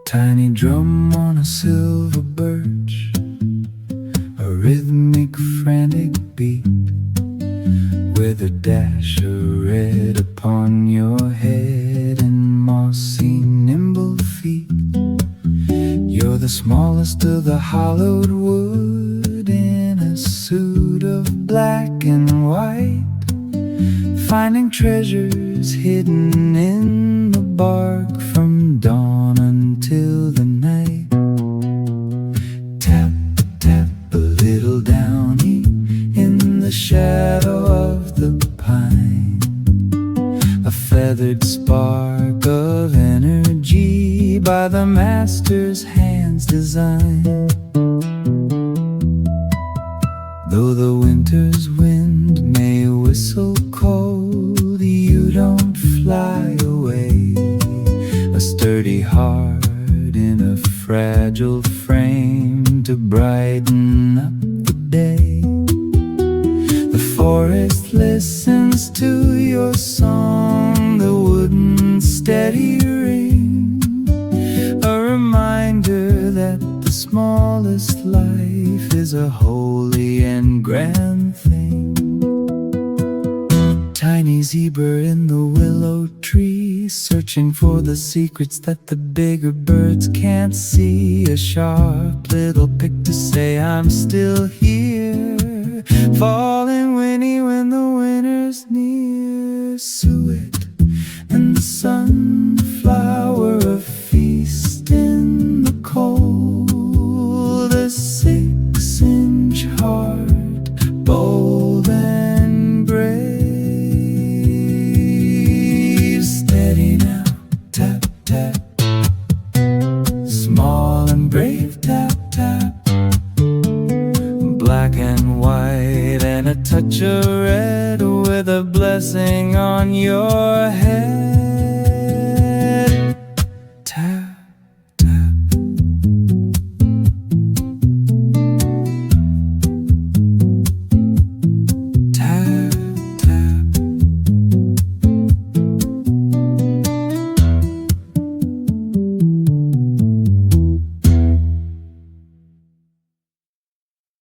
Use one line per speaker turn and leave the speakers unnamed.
tiny drum on a silver birch, a rhythmic frantic beat, with a dash of red upon your head and mossy nimble feet. You're the smallest of the hollowed wood, in a suit of black and white, finding treasures hidden in the bark from dawn until the night. Tap, tap, a little downy in the shadow of the pine, a feathered spark of energy by the master's hands designed. Though the winter's wind may whistle cold, you don't fly away. A sturdy heart in a fragile frame to brighten up the day. The forest listens to your song, the wooden steady ring, a reminder that the smallest life is a holy and grand thing. Tiny zebra in the willow tree, searching for the secrets that the bigger birds can't see. A sharp little pick to say I'm still here, falling whinny when the winter's near. Suet and the sunflower, a feast in the cold, a 6-inch heart, bold and brave. Steady now, tap, tap, small and brave, tap, tap, black and white and a touch of red, with a blessing on your head.